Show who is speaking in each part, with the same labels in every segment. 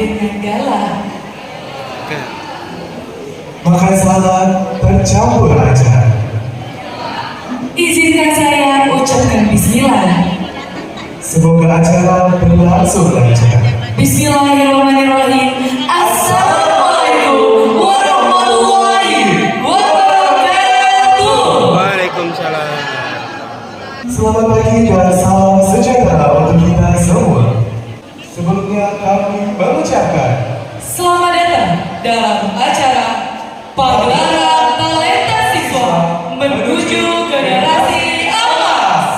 Speaker 1: dengan gala.
Speaker 2: Maka selamat bercampur aja.
Speaker 1: Izinkan saya ucapkan bismillah.
Speaker 2: Semoga acara berlangsung lancar.
Speaker 1: Bismillahirrahmanirrahim. Assalamualaikum warahmatullahi wabarakatuh.
Speaker 3: Waalaikumsalam.
Speaker 2: Selamat pagi dan salam sejahtera untuk kita semua. Sebelumnya kami mengucapkan
Speaker 1: Selamat datang dalam acara Pagelaran Talenta Siswa Menuju Generasi Emas.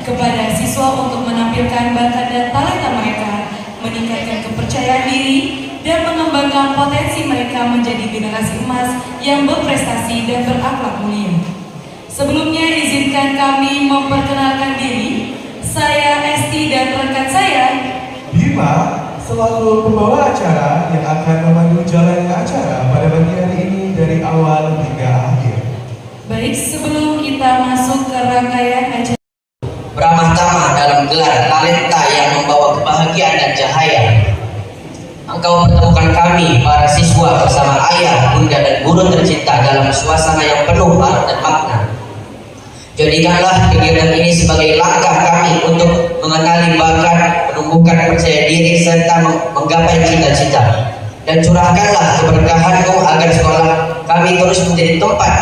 Speaker 1: Kepada siswa untuk menampilkan bakat dan talenta mereka, meningkatkan kepercayaan diri, dan mengembangkan potensi mereka menjadi generasi emas yang berprestasi dan berakhlak mulia. Sebelumnya izinkan kami memperkenalkan diri. Saya Esti dan rekan saya
Speaker 2: Bima selaku pembawa acara yang akan memandu jalannya acara pada pagi hari ini dari awal hingga akhir.
Speaker 1: Baik, sebelum kita masuk ke rangkaian acara,
Speaker 4: beramah tamah dalam gelar talenta yang membawa kebahagiaan dan cahaya. Engkau pertemukan kami, para siswa bersama ayah, bunda, dan guru tercinta dalam suasana yang penuh arti dan makna. Jadikanlah kegiatan ini sebagai langkah kami untuk mengenali bakat, menumbuhkan percaya diri, serta menggapai cita-cita. Dan curahkanlah keberkahan-Mu agar sekolah kami terus menjadi tempat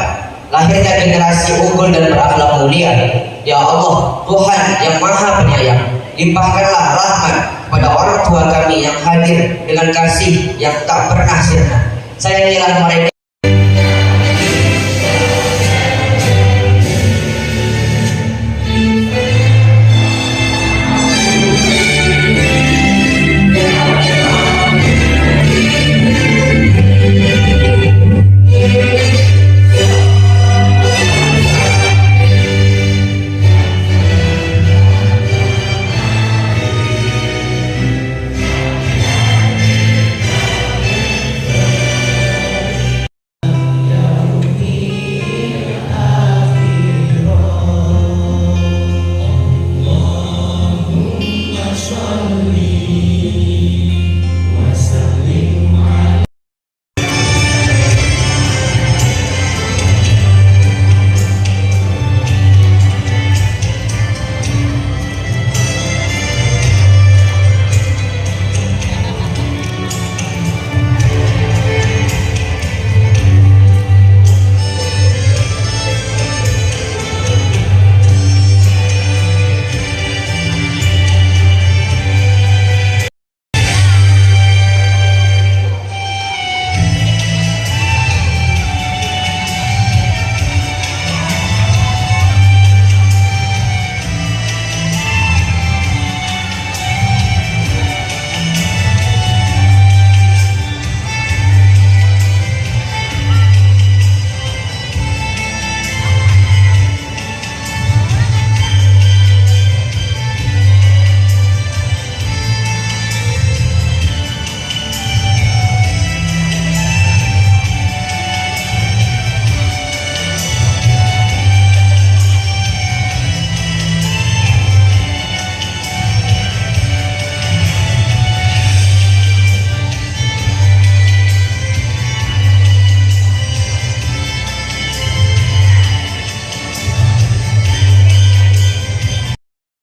Speaker 4: lahirnya generasi unggul dan berakhlak mulia. Ya Allah, Tuhan yang Maha Penyayang, limpahkanlah rahmat pada orang tua kami yang hadir dengan kasih yang tak pernah sirna. Sayangilah mereka.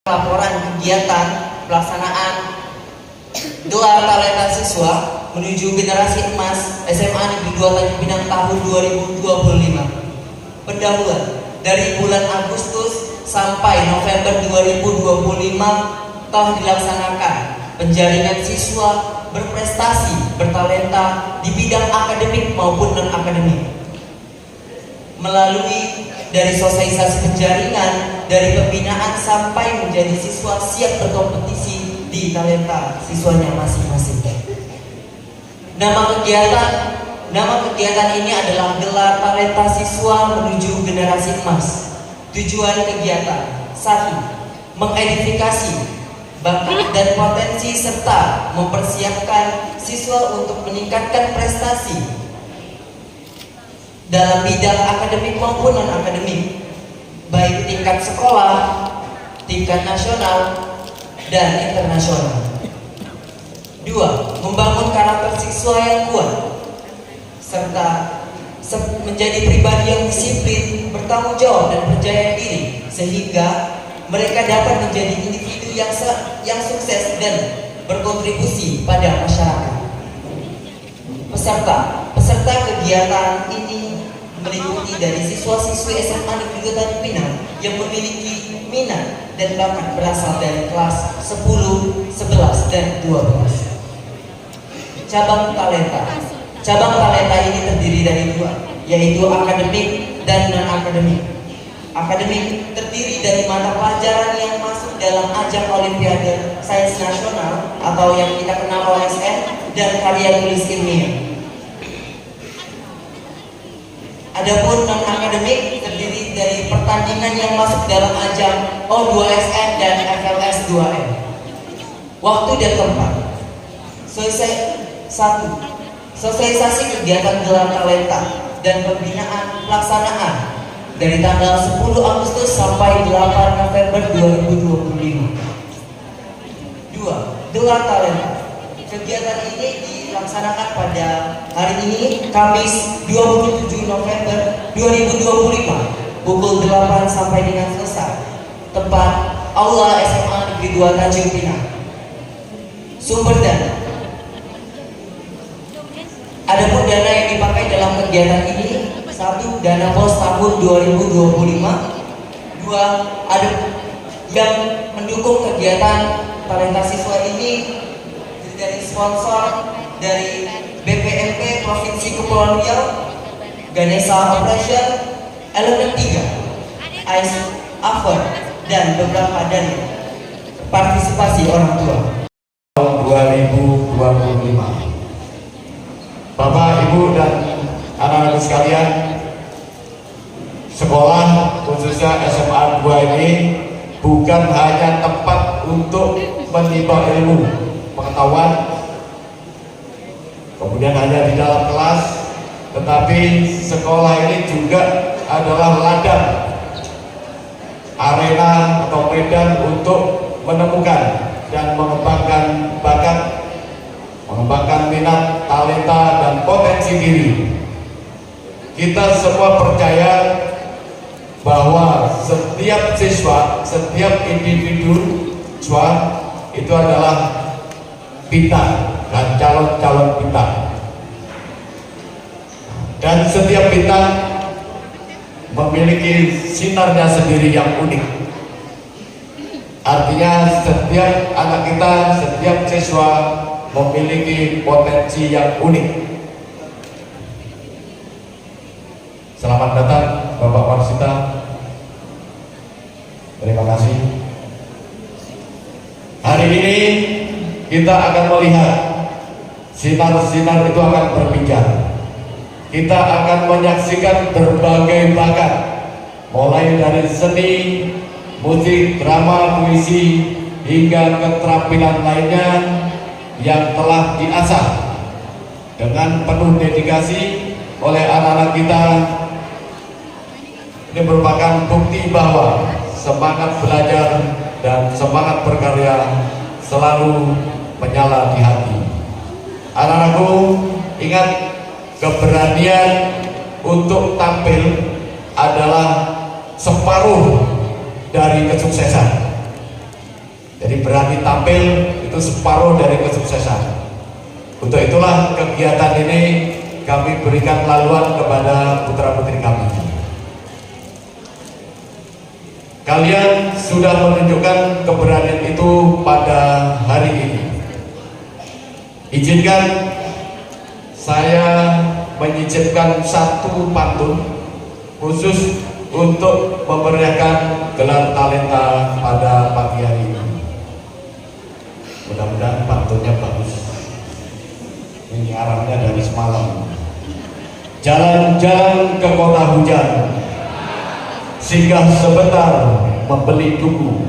Speaker 4: Laporan kegiatan pelaksanaan gelar talenta siswa menuju generasi emas SMA Negeri 2 Tanjung Pinang tahun 2025. Pendahuluan dari bulan Agustus sampai November 2025 telah dilaksanakan penjaringan siswa berprestasi, bertalenta di bidang akademik maupun non-akademik. Melalui dari sosialisasi penjaringan, dari pembinaan sampai menjadi siswa siap berkompetisi di talenta siswanya masing-masing. Nama kegiatan ini adalah gelar talenta siswa menuju generasi emas. Tujuan kegiatan: 1. Mengidentifikasi bakat dan potensi serta mempersiapkan siswa untuk meningkatkan prestasi dalam bidang akademik maupun non-akademik, baik tingkat sekolah, pendidikan nasional dan internasional. 2. Membangun karakter siswa yang kuat serta menjadi pribadi yang disiplin, bertanggung jawab dan percaya diri sehingga mereka dapat menjadi individu yang sukses dan berkontribusi pada masyarakat. Peserta kegiatan ini meliputi dari siswa-siswi SMA Negeri Tanjung Pinang yang memiliki minat dan bakat berasal dari kelas 10, 11, dan 12. Cabang talenta ini terdiri dari 2, yaitu akademik dan non-akademik. Akademik terdiri dari mata pelajaran yang masuk dalam ajang Olimpiade Sains Nasional atau yang kita kenal OSN dan karya tulis ilmiah. Adapun non-akademik terdiri dari pertandingan yang masuk dalam ajang O2SN dan FLS 2M. Waktu dan tempat. 1. Sosialisasi kegiatan gelar talenta dan pembinaan pelaksanaan dari tanggal 10 Agustus sampai 8 November 2025. 2. Gelar talenta. Kegiatan ini dilaksanakan pada hari ini, Kamis 27 November 2025, pukul 8 sampai dengan selesai. Tempat Aula SMA Negeri 2 Tanjung Pinang. Sumber dana. Adapun dana yang dipakai dalam kegiatan ini: 1. Dana pos tahun 2025. 2. Ada yang mendukung kegiatan talenta siswa ini dari sponsor dari BPMP Provinsi Kepulauan Riau, Ganesha Operation, Elemen 3, Ice Aver, dan beberapa dari partisipasi orang tua.
Speaker 3: Tahun 2025. Bapak, Ibu, dan anak-anak sekalian, sekolah khususnya SMA 2 ini bukan hanya tempat untuk menimba ilmu pengetahuan, kemudian hanya di dalam kelas, tetapi sekolah ini juga adalah ladang, arena atau medan untuk menemukan dan mengembangkan bakat, mengembangkan minat, talenta, dan potensi diri. Kita semua percaya bahwa setiap siswa, setiap individu siswa itu adalah bintang dan calon-calon bintang. Dan setiap bintang memiliki sinarnya sendiri yang unik. Artinya setiap anak kita, setiap siswa memiliki potensi yang unik. Selamat datang Bapak Warsita. Terima kasih. Hari ini kita akan melihat sinar-sinar itu akan berbicara. Kita akan menyaksikan berbagai bakat, mulai dari seni, musik, drama, puisi, hingga keterampilan lainnya yang telah diasah dengan penuh dedikasi oleh anak-anak kita. Ini merupakan bukti bahwa semangat belajar dan semangat berkarya selalu menyala di hati. Anak-anakku, ingat, keberanian untuk tampil adalah separuh dari kesuksesan. Jadi berani tampil itu separuh dari kesuksesan. Untuk itulah kegiatan ini kami berikan laluan kepada putra-putri kami. Kalian sudah menunjukkan keberanian itu pada hari ini. Izinkan saya menyicipkan satu pantun khusus untuk memeriahkan gelar talenta pada pagi hari ini. Mudah-mudahan pantunnya bagus. Ini arahnya dari semalam. Jalan-jalan ke kota hujan, singgah sebentar membeli buku.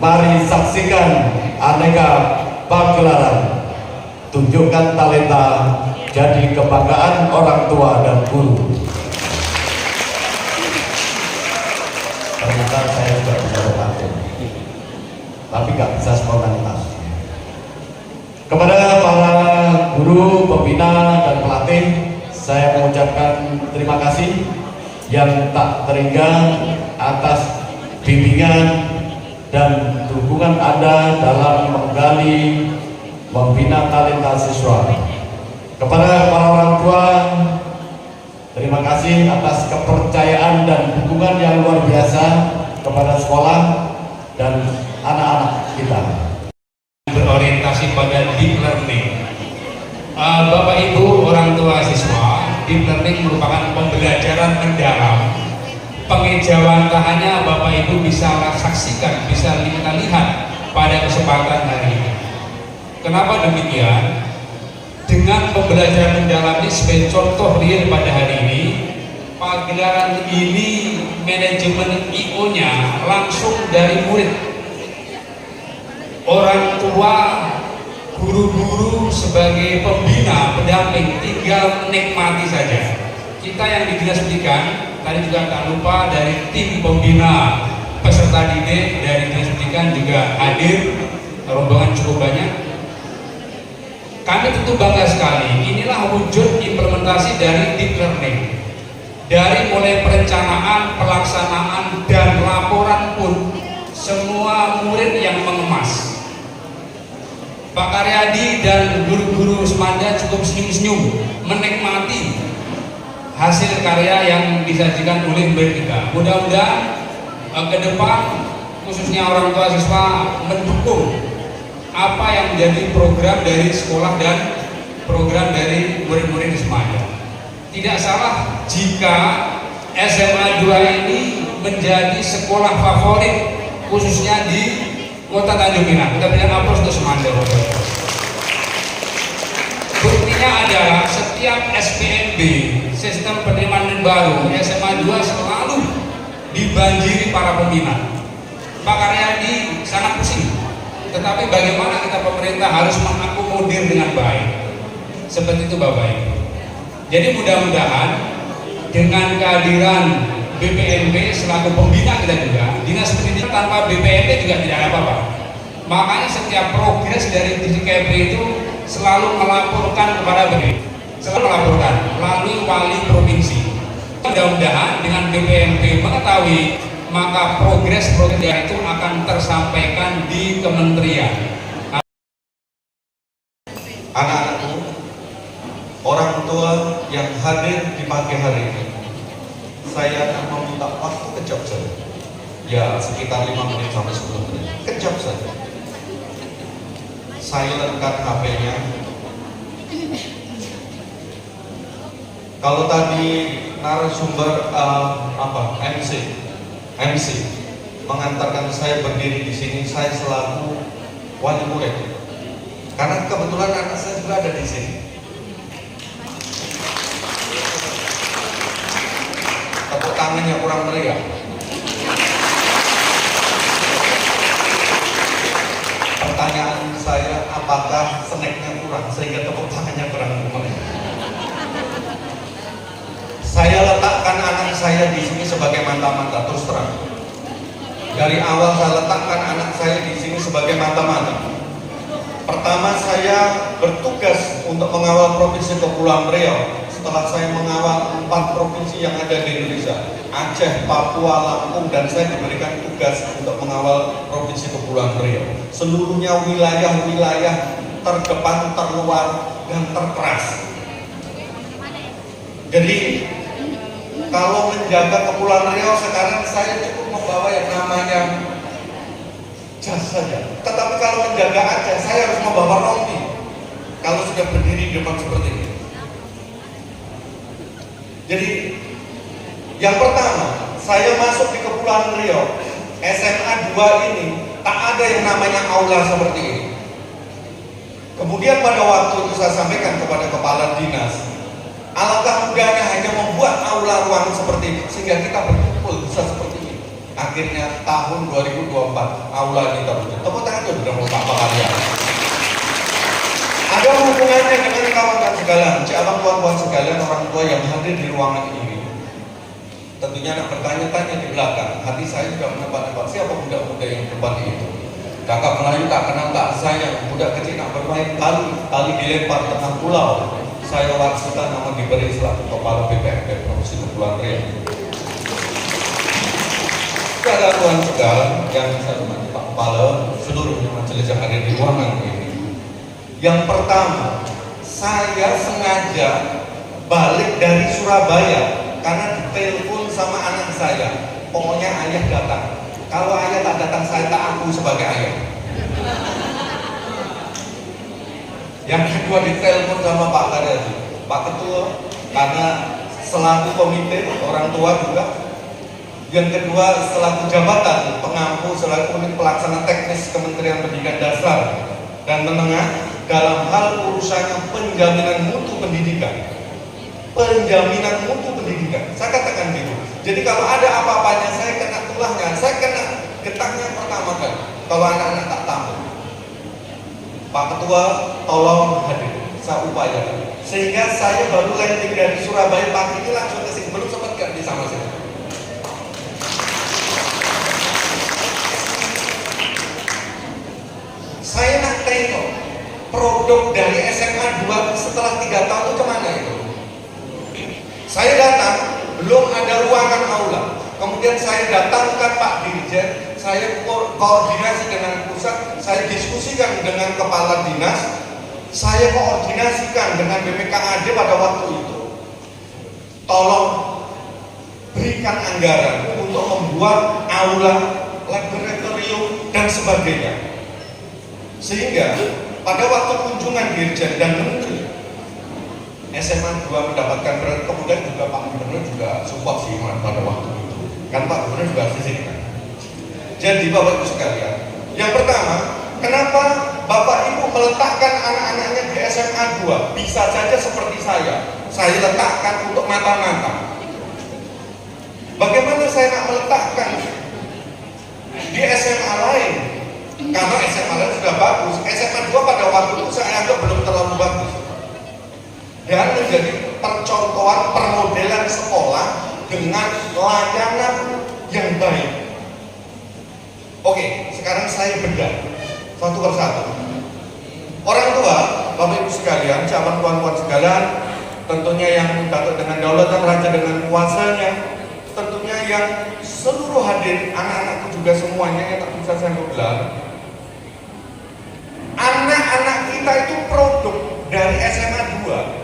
Speaker 3: Mari saksikan aneka pagelaran, tunjukkan talenta, jadi kebanggaan orang tua dan guru. ternyata saya juga bisa berlatih, tapi nggak bisa spontanitas. Kepada para guru, pembina, dan pelatih, saya mengucapkan terima kasih yang tak terhingga atas bimbingan dan dukungan Anda dalam menggali, membina talenta siswa. Kepada para orang tua, terima kasih atas kepercayaan dan dukungan yang luar biasa kepada sekolah dan anak-anak kita.
Speaker 5: Berorientasi pada deep learning. Bapak Ibu orang tua siswa, deep learning merupakan pembelajaran mendalam. Pengejawantahannya Bapak Ibu bisa saksikan, bisa kita lihat pada kesempatan hari ini. Kenapa demikian? Dengan pembelajaran mendalam ini sebagai contoh real pada hari ini, pagelaran ini manajemen IO-nya langsung dari murid. Orang tua, guru-guru sebagai pembina, pendamping tinggal menikmati saja. Kita yang di Dinas Pendidikan, tadi juga tak lupa dari tim pembina peserta didik dari Dinas Pendidikan juga hadir, rombongan cukup banyak. Kami tentu bangga sekali, inilah wujud implementasi dari deep learning. Dari mulai perencanaan, pelaksanaan, dan laporan pun semua murid yang mengemas. Pak Karyadi dan guru-guru Semanda cukup senyum-senyum menikmati hasil karya yang disajikan oleh murid kita. Mudah-mudahan ke depan khususnya orang tua siswa mendukung apa yang menjadi program dari sekolah dan program dari murid-murid di Semanda. Tidak salah jika SMA 2 ini menjadi sekolah favorit khususnya di Kota Tanjung Pinang. Kita berikan aplaus untuk Semanda. Buktinya adalah setiap SPMB, sistem penerimaan baru SMA 2 selalu dibanjiri para pembina. Pak Karyadi sangat pusing, tetapi bagaimana kita pemerintah harus mengakomodir dengan baik. Seperti itu Bapak Ibu. Jadi mudah-mudahan dengan kehadiran BPNP selaku pembina kita juga, Dinas Pendidikan tanpa BPNP juga tidak ada apa-apa. Makanya setiap progres dari DKP itu selalu melaporkan kepada BPNP, selalu melaporkan melalui wali provinsi. Mudah-mudahan dengan BPNP mengetahui, maka progres itu akan tersampaikan di kementerian.
Speaker 6: Anak-anakku, orang tua yang hadir di pagi hari ini, saya akan meminta waktu kejap saja, ya sekitar 5 menit sampai 10 menit, kejap saja. Silentkan HP-nya. Kalau tadi narasumber MC mengantarkan saya berdiri di sini, saya selaku wali murid, karena kebetulan anak saya juga ada di sini. Tepuk tangannya kurang meriah. Pertanyaan saya, apakah snacknya kurang sehingga tepuk tangannya kurang meriah? Saya letakkan anak saya di sini sebagai mata-mata, terus terang. Dari awal saya letakkan anak saya di sini sebagai mata-mata. Pertama, saya bertugas untuk mengawal Provinsi Kepulauan Riau. Setelah saya mengawal 4 provinsi yang ada di Indonesia, Aceh, Papua, Lampung, dan saya diberikan tugas untuk mengawal Provinsi Kepulauan Riau. Seluruhnya wilayah-wilayah terdepan, terluar, dan terkeras. Jadi kalau menjaga Kepulauan Riau sekarang saya cukup membawa yang namanya jas saja. Tetapi kalau menjaga Aceh saya harus membawa rompi. Kalau sudah berdiri di depan seperti ini. Jadi yang pertama, saya masuk di Kepulauan Riau, SMA 2 ini tak ada yang namanya aula seperti ini. Kemudian pada waktu itu saya sampaikan kepada kepala dinas, alangkah mudahnya hanya membuat aula ruang seperti ini sehingga kita berkumpul bisa seperti ini. Akhirnya tahun 2024 aula ini terwujud. Tepuk tangan dulu dong Bapak kalian. Ada hubungannya dengan kawan-kawan sekalian, abang tuan-tuan sekalian, orang tua yang hadir di ruangan ini. Tentunya anak bertanya-tanya di belakang. Hati saya juga menebak-nebak siapa budak-budak yang depan itu. Kakak Melayu tak kenal tak sayang, budak kecil nak bermain tali dilempar tengah pulau. Saya Warsita nama diberi selaku kepala BPMP Provinsi Kepulauan Riau. Saudara Tuan sekalian yang saya hormati Pak Kepala, seluruhnya majelis yang ada di ruangan ini. Yang pertama, saya sengaja balik dari Surabaya karena ditelepon sama anak saya. Pokoknya ayah datang. Kalau ayah tak datang, saya tak akui sebagai ayah. Yang kedua ditelepon sama Pak Karyadi, Pak Ketua, karena selaku komite orang tua juga. Yang kedua selaku jabatan pengampu selaku unit pelaksana teknis Kementerian Pendidikan Dasar dan Menengah dalam hal urusannya penjaminan mutu pendidikan. Penjaminan mutu pendidikan, saya katakan gitu. Jadi kalau ada apa-apanya saya kena tulahnya, saya kena getahnya pertama kali. Kalau anak-anak tak tampil, Pak Ketua tolong hadir, saya upayakan. Sehingga saya baru landing dari Surabaya pagi ini langsung ke sini, belum sempat di sama saya. Saya nak tengok produk dari SMA 2 setelah 3 tahun itu kemana itu? Saya datang, belum ada ruangan aula. Kemudian saya datangkan Pak Dirjen, saya koordinasi dengan pusat, saya diskusikan dengan kepala dinas, saya koordinasikan dengan BPKAD pada waktu itu. Tolong berikan anggaran untuk membuat aula, laboratorium, dan sebagainya. Sehingga pada waktu kunjungan Dirjen dan Menteri SMA 2 mendapatkan berat, kemudian juga Pak Gubernur juga support sih pada waktu itu. Kan Pak Gubernur juga sisihkan. Jadi Bapak Ibu sekalian, yang pertama, kenapa Bapak Ibu meletakkan anak-anaknya di SMA 2? Bisa saja seperti saya letakkan untuk mata-mata. Bagaimana saya nak meletakkan di SMA lain? Karena SMA lain sudah bagus, SMA 2 pada waktu itu saya anggap belum terlalu bagus. Dan menjadi percontohan permodelan sekolah dengan layanan yang baik. Oke, sekarang saya bedah satu persatu. Orang tua, Bapak Ibu sekalian, calon puan-puan sekalian, tentunya yang Datuk dengan daulatan, raja dengan kuasanya, tentunya yang seluruh hadir, anak-anakku juga semuanya yang tak bisa saya gelar. Anak-anak kita itu produk dari SMA 2.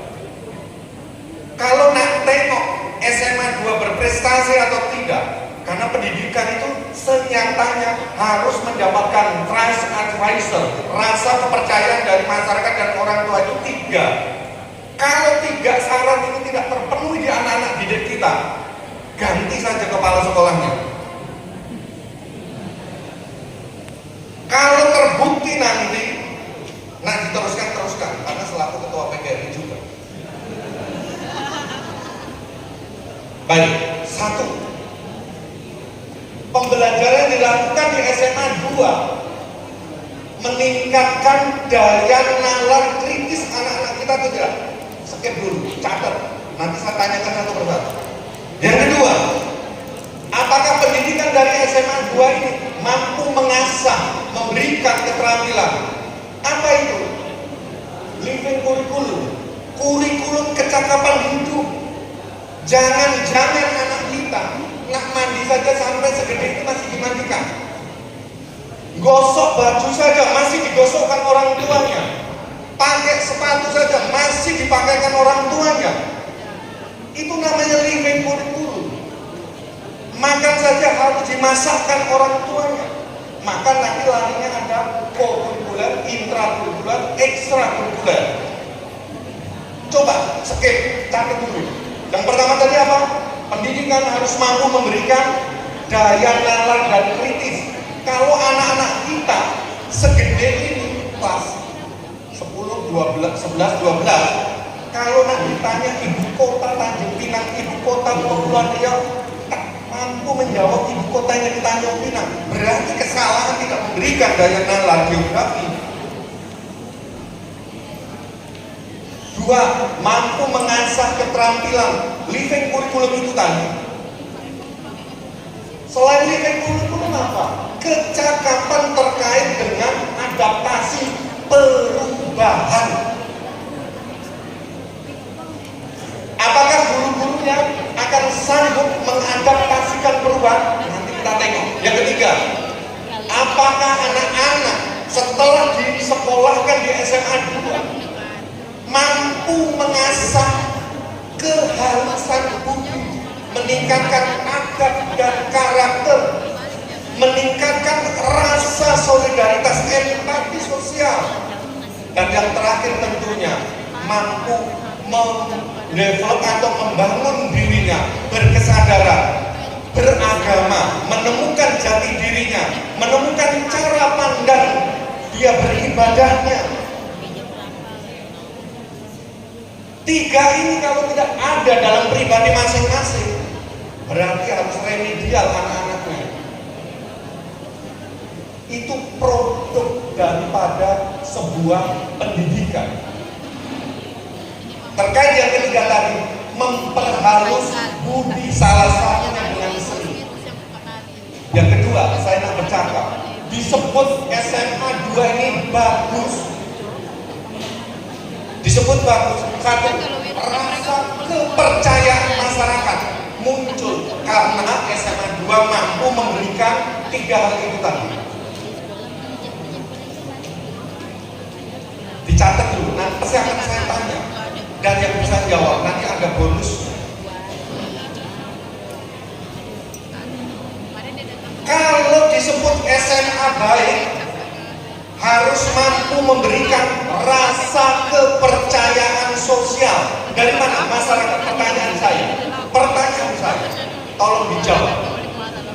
Speaker 6: Kalau nak tengok SMA 2 berprestasi atau tidak, karena pendidikan itu senyatanya harus mendapatkan trust advisor, rasa kepercayaan dari masyarakat dan orang tua itu 3. Kalau 3 syarat itu tidak terpenuhi di anak-anak didik kita, ganti saja kepala sekolahnya. Kalau terbukti nanti, nah diteruskan, karena selaku ketua PGRI juga. Baik, 1. Pembelajaran dilakukan di SMA 2 meningkatkan daya nalar kritis anak-anak kita atau tidak? Skip dulu, catat. Nanti saya tanyakan satu persatu. Yang kedua, apakah pendidikan dari SMA 2 ini mampu mengasah, memberikan keterampilan? Apa itu? Living kurikulum kecakapan hidup. Jangan-jangan anak kita nak mandi saja sampai segede itu masih dimandikan. Gosok baju saja masih digosokkan orang tuanya. Pakai sepatu saja masih dipakaikan orang tuanya. Itu namanya living kurikulum. Makan saja harus dimasakkan orang tuanya. Maka nanti larinya ada kurikuler, intrakurikuler, ekstrakurikuler. Coba skip, catat dulu. Yang pertama tadi apa? Pendidikan harus mampu memberikan daya nalar dan kritis. Kalau anak-anak kita segede ini, kelas 10, 12, 11, 12, kalau nak ditanya ibu kota Tanjung Pinang, ibu kota Kepulauan Riau, tak mampu menjawab ibu kotanya di Tanjung Pinang, berarti kesalahan tidak memberikan daya nalar geografi. 2. Mampu mengasah keterampilan. Living kurikulum itu tadi Selain nilai kurikulum apa? Kecakapan terkait dengan adaptasi perubahan. Apakah guru-gurunya akan sanggup mengadaptasikan perubahan? Nanti kita tengok. Yang ketiga, apakah anak-anak setelah disekolahkan di SMA 2 mampu mengasah kehalusan budi, meningkatkan adab dan karakter, meningkatkan rasa solidaritas, empati sosial, dan yang terakhir tentunya mampu mendevelop atau membangun dirinya, berkesadaran, beragama, menemukan jati dirinya, menemukan cara pandang dia beribadahnya. Tiga ini kalau tidak ada dalam pribadi masing-masing, berarti harus remedial anak-anaknya. Itu produk daripada sebuah pendidikan. Terkait yang ketiga tadi, memperhalus budi, salah satunya dengan seni. Yang kedua, saya nak bercakap, disebut SMA 2 ini bagus. Disebut bagus, satu, rasa kepercayaan masyarakat muncul karena SMA 2 mampu memberikan tiga hal itu tadi. Dicatat dulu, nanti pasti akan saya tanya, dan yang bisa jawab nanti ada bonus. Kalau disebut SMA baik, harus mampu memberikan rasa kepercayaan sosial. Dari mana masyarakat? Pertanyaan saya, tolong dijawab.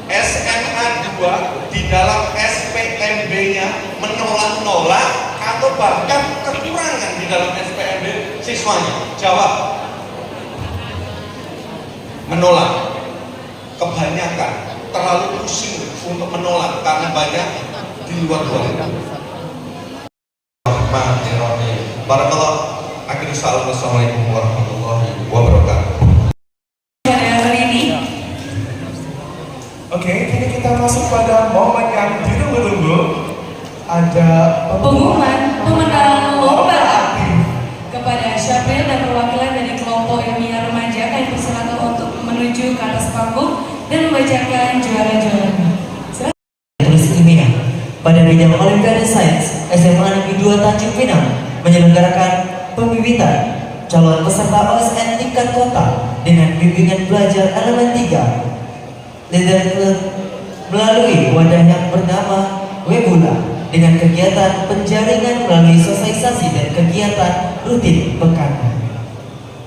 Speaker 6: SMA 2 di dalam SPMB-nya menolak-nolak atau bahkan kekurangan di dalam SPMB siswanya? Jawab. Menolak. Kebanyakan terlalu pusing untuk menolak karena banyak di luar-luar. Barakallah. Assalamualaikum warahmatullahi wabarakatuh.
Speaker 1: Pada hari ini,
Speaker 2: Oke, kini kita masuk pada momen yang ditunggu-tunggu. Ada
Speaker 1: pengumuman pemenang lomba aktif kepada Syafril dan perwakilan dari kelompok ilmiah remaja kami persilakan untuk menuju ke atas panggung dan membacakan juara-juaranya.
Speaker 7: Tulis ilmiah pada bidang Olimpiade Sains SMA Negeri 2 Tanjung Pinang menyelenggarakan pembibitan calon peserta OSN tingkat kota dengan bimbingan belajar elemen 3 melalui wadah yang bernama Webula dengan kegiatan penjaringan melalui sosialisasi dan kegiatan rutin pekan.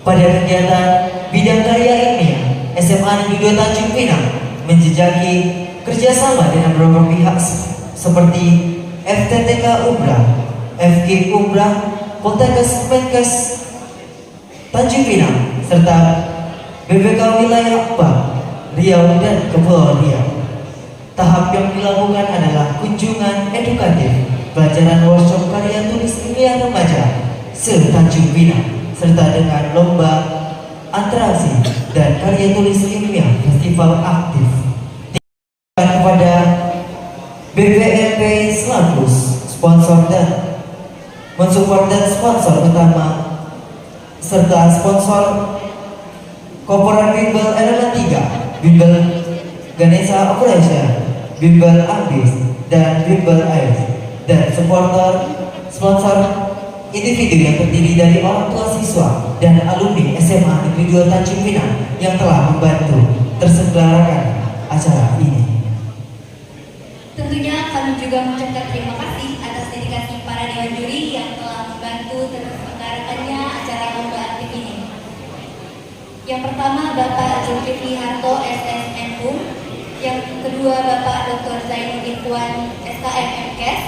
Speaker 7: Pada kegiatan bidang karya ilmiah, SMA Negeri 2 Tanjung Pinang menjejaki kerjasama dengan beberapa pihak seperti FTTK Umrah, FK Umrah, Poltekkes Menkes Tanjung Pinang, serta BPK Wilayah 4 Riau dan Kepulauan Riau. Tahap yang dilakukan adalah kunjungan edukatif, pelajaran workshop karya tulis ilmiah remaja se-Tanjung Pinang, serta dengan lomba interaksi dan karya tulis ilmiah festival aktif. Kepada BPMP Selakus, sponsor dan mensupport dan sponsor utama serta sponsor Korporat Bimbel Elemen 3, Bimbel Ganesha Operation, Bimbel Ambis, dan Bimbel AIS, dan sponsor individu yang terdiri dari orang tua siswa dan alumni SMA Negeri 2 Tanjung Pinang yang telah membantu terselenggarakan acara ini.
Speaker 8: Tentunya kami juga mengucapkan terima kasih atas dedikasi para dewan juri yang telah membantu terselenggarakannya acara lomba aktif ini. Yang pertama Bapak Zulkifli Harto SSNU, yang kedua Bapak Dr. Zainuddin Puan SKM MKes,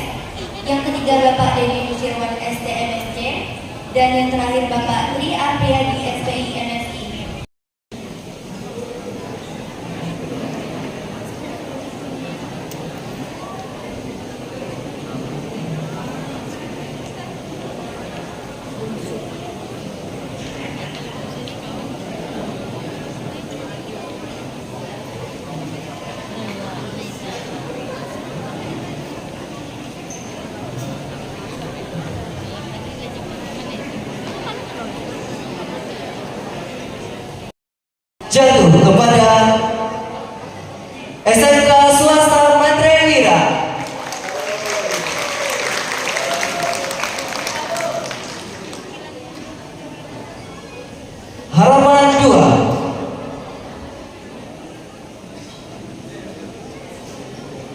Speaker 8: yang ketiga Bapak Denny Nusirwan STMSC, dan yang terakhir Bapak Tri Apriyadi SPI MSI.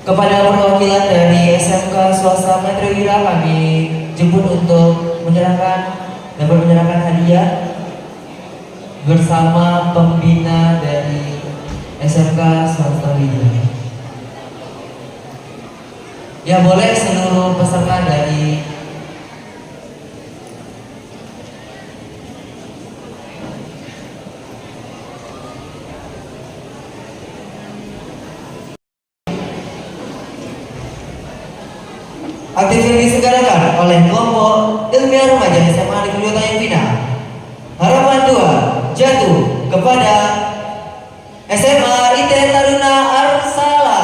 Speaker 7: Kepada perwakilan dari SMK Swasta Metro Wira kami jemput untuk dapat menyerahkan hadiah bersama pembina dari SMK Swasta Wira. Ya, boleh seluruh peserta dari aktif yang diselenggarakan oleh kelompok ilmiah remaja SMA Negeri 2 Tanjung Pinang. Harapan 2 jatuh kepada SMA IT Taruna Arsala.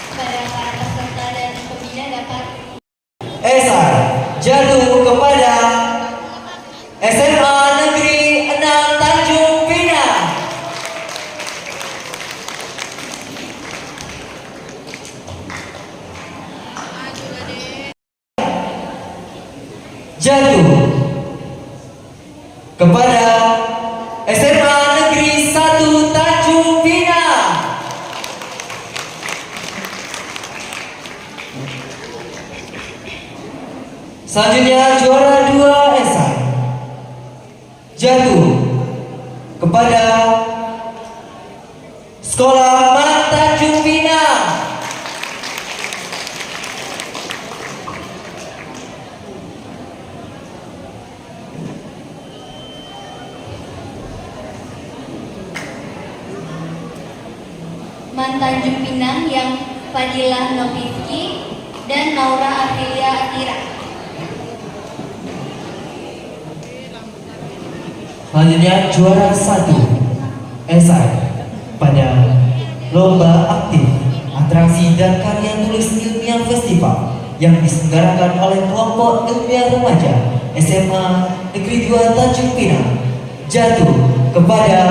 Speaker 8: Kepada para peserta dan pembina dapat
Speaker 7: Esar jatuh kepada SMA Negeri 6 Tanjung Pinang. Jatuh kepada SMA Negeri 1 Tanjung Pinang. Selanjutnya juara 2 esai jatuh kepada Sekolah Mat Tanjung Pinang.
Speaker 8: Man Tanjung Pinang yang Fadilah Noviski dan Naura Aprilia Atira.
Speaker 7: Selanjutnya juara 1 esai pada lomba aktif atraksi dan karya tulis ilmiah festival yang diselenggarakan oleh kelompok ilmiah remaja SMA Negeri 2 Tanjung Pinang jatuh kepada